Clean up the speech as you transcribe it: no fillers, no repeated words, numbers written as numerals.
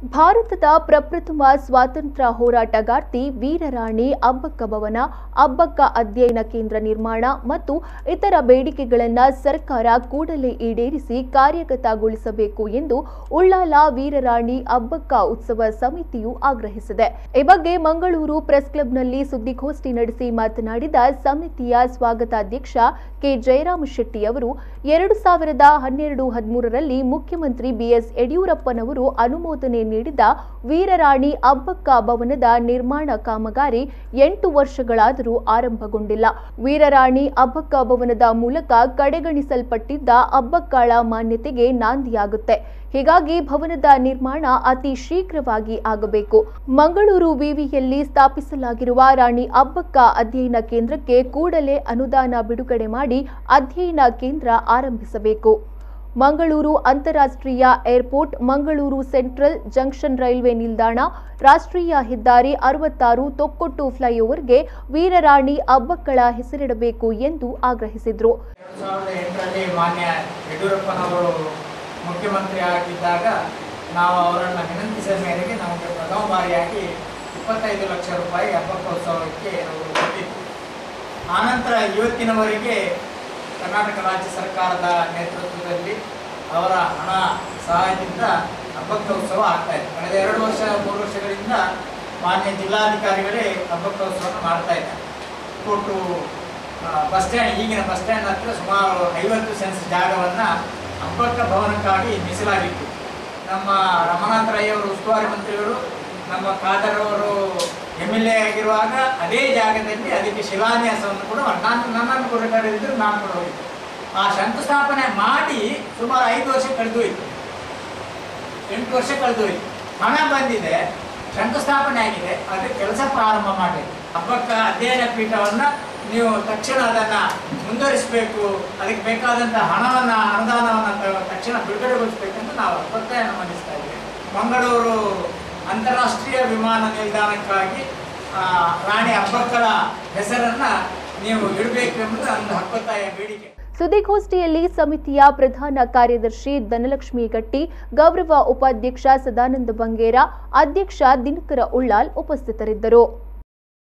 ಭಾರತದ ಪ್ರಪ್ರಥಮ ಸ್ವಾತಂತ್ರ್ಯ ಹೋರಾಟಗಾರ್ತಿ ವೀರರಾಣಿ ಅಬ್ಬಕ್ಕ ಭವನ, ಅಬ್ಬಕ್ಕ ಅಧ್ಯಯನ ಕೇಂದ್ರ ನಿರ್ಮಾಣ ಮತ್ತು ಇತರ ಬೇಡಿಕೆಗಳನ್ನು ಸರ್ಕಾರ ಕೂಡಲೇ ಈಡೇರಿಸಿ ಕಾರ್ಯಗತಗೊಳಿಸಬೇಕು ಎಂದು ಉಳ್ಳಾಲ ವೀರರಾಣಿ ಅಬ್ಬಕ್ಕ ಉತ್ಸವ ಸಮಿತಿಯು ಆಗ್ರಹಿಸಿದೆ. ಈ ಬಗ್ಗೆ ಮಂಗಳೂರು ಪ್ರೆಸ್ ಕ್ಲಬ್ನಲ್ಲಿ ಸುದ್ದಿಗೋಷ್ಠಿ ನಡೆಸಿ ಮಾತನಾಡಿದ ಸಮಿತಿಯ ಸ್ವಾಗತಾಧ್ಯಕ್ಷ ಕೆ ಜಯರಾಮ ಶೆಟ್ಟಿ ಅವರು 2012-13ರಲ್ಲಿ ಮುಖ್ಯಮಂತ್ರಿ ಬಿಎಸ್ ಯಡಿಯೂರಪ್ಪನವರು ಅನುಮೋದನೆ ನೀಡಿದ ವೀರರಾಣಿ ಅಬ್ಬಕ್ಕ ಭವನದ ನಿರ್ಮಾಣ ಕಾಮಗಾರಿ 8 ವರ್ಷಗಳಾದರೂ ಆರಂಭಗೊಂಡಿಲ್ಲ. ವೀರರಾಣಿ ಅಬ್ಬಕ್ಕ ಭವನದ ಮೂಲಕ ಕಡೆಗಣಿಸಲ್ಪಟ್ಟಿದ್ದ ಅಬ್ಬಕ್ಕಳ ಮಾನ್ಯತೆಗೆ ನಾಂದಿಯಾಗುತ್ತೆ. ಹೀಗಾಗಿ ಭವನದ ನಿರ್ಮಾಣ ಅತಿ ಶೀಘ್ರವಾಗಿ ಆಗಬೇಕು. ಮಂಗಳೂರು ವಿವಿಯಲ್ಲಿ ಸ್ಥಾಪಿಸಲಾಗಿರುವ ರಾಣಿ ಅಬ್ಬಕ್ಕ ಅಧ್ಯಯನ ಕೇಂದ್ರಕ್ಕೆ ಕೂಡಲೇ ಅನುದಾನ ಬಿಡುಗಡೆ ಮಾಡಿ ಅಧ್ಯಯನ ಕೇಂದ್ರ ಆರಂಭಿಸಬೇಕು. ಮಂಗಳೂರು ಅಂತಾರಾಷ್ಟ್ರೀಯ airport, Mangaluru central junction railway ನಿಲ್ದಾಣ, ರಾಷ್ಟ್ರೀಯ ಹೆದ್ದಾರಿ 66 ತೊಕ್ಕೊಟ್ಟು ಫ್ಲೈಓವರ್ಗೆ ವೀರರಾಣಿ ಅಬ್ಬಕ್ಕಳ ಹೆಸರಿಡಬೇಕು ಎಂದು ಆಗ್ರಹಿಸಿದರು. ಮುಖ್ಯಮಂತ್ರಿ ಆಗಿದ್ದಾಗ ನಾವು ಅವರನ್ನು ವಿನಂತಿಸಿದ ಮೇರೆಗೆ ನಮಗೆ ಪ್ರಥಮ ಬಾರಿಯಾಗಿ 25 ಲಕ್ಷ ರೂಪಾಯಿ ಅಬ್ಬಕ್ಕ ಉತ್ಸವಕ್ಕೆ ಅವರು ಕೊಟ್ಟಿದ್ದು. ಆನಂತರ ಇವತ್ತಿನವರೆಗೆ ಕರ್ನಾಟಕ ರಾಜ್ಯ ಸರ್ಕಾರದ ನೇತೃತ್ವದಲ್ಲಿ ಅವರ ಹಣ ಸಹಾಯದಿಂದ ಅಬ್ಬಕ್ಕ ಉತ್ಸವ ಆಗ್ತಾ ಇದೆ. ಕಳೆದ 2 ವರ್ಷ 3 ವರ್ಷಗಳಿಂದ ಮಾನ್ಯ ಜಿಲ್ಲಾಧಿಕಾರಿಗಳೇ ಅಬ್ಬಕ್ಕ ಉತ್ಸವವನ್ನು ಮಾಡ್ತಾ ಇದ್ದಾರೆ. ಕೊಟ್ಟು ಬಸ್ ಸ್ಟ್ಯಾಂಡ್, ಈಗಿನ ಬಸ್ ಸ್ಟ್ಯಾಂಡ್ ಹತ್ರ ಸುಮಾರು 50 ಸೆನ್ಸ್ ಜಾಗವನ್ನು ಅಬ್ಬಕ್ಕ ಭವನಕ್ಕಾಗಿ ಮೀಸಲಾಗಿತ್ತು. ನಮ್ಮ ರಮನಾಥ ರೈ ಅವರು ಉಸ್ತುವಾರಿ ಮಂತ್ರಿಗಳು, ನಮ್ಮ ಖಾದರ್ ಅವರು MLA ಆಗಿರುವಾಗ ಅದೇ ಜಾಗದಲ್ಲಿ ಅದಕ್ಕೆ ಶಿಲಾನ್ಯಾಸವನ್ನು ಕೂಡ ನನ್ನನ್ನು ಕೂಡ ಕರೆದಿದ್ದರು, ನಾನು ಕೂಡ ಹೋಗಿದ್ದೆ. ಆ ಶಂಕುಸ್ಥಾಪನೆ ಮಾಡಿ ಸುಮಾರು 5 ವರ್ಷ ಕಳೆದೋಯ್ತು, 8 ವರ್ಷ ಕಳೆದೋಯ್ತು. ಹಣ ಬಂದಿದೆ, ಶಂಕುಸ್ಥಾಪನೆ ಆಗಿದೆ, ಅದಕ್ಕೆ ಕೆಲಸ ಪ್ರಾರಂಭ ಮಾಡಬೇಕು. ಅಬ್ಬಕ್ಕ ಅಧ್ಯಯನ ಪೀಠವನ್ನು ನೀವು ತಕ್ಷಣ ಅದನ್ನು ಮುಂದುವರಿಸಬೇಕು, ಅದಕ್ಕೆ ಬೇಕಾದಂಥ ಹಣವನ್ನು, ಅನುದಾನವನ್ನು ತಕ್ಷಣ ಬಿಡುಗಡೆಗೊಳಿಸಬೇಕಂತ ನಾವು ಒತ್ತಾಯವನ್ನು ಮಂಡಿಸ್ತಾ ಇದ್ದೇವೆ. ಮಂಗಳೂರು ಅಂತಾರಾಷ್ಟ್ರೀಯ ವಿಮಾನ ನಿಲ್ದಾಣಕ್ಕಾಗಿ ರಾಣಿ ಅಬ್ಬಕ್ಕಳ ಹೆಸರನ್ನು ನೀವು ಇಡಬೇಕು ಎಂಬುದು ಒಂದು ಹಕ್ಕೊತ್ತಾಯ ಬೇಡಿಕೆ. ಸುದ್ದಿಗೋಷ್ಠಿಯಲ್ಲಿ ಸಮಿತಿಯ ಪ್ರಧಾನ ಕಾರ್ಯದರ್ಶಿ ಧನಲಕ್ಷ್ಮಿ ಗಟ್ಟಿ, ಗೌರವ ಉಪಾಧ್ಯಕ್ಷ ಸದಾನಂದ ಬಂಗೇರ, ಅಧ್ಯಕ್ಷ ದಿನಕರ ಉಳ್ಳಾಲ್ ಉಪಸ್ಥಿತರಿದ್ದರು.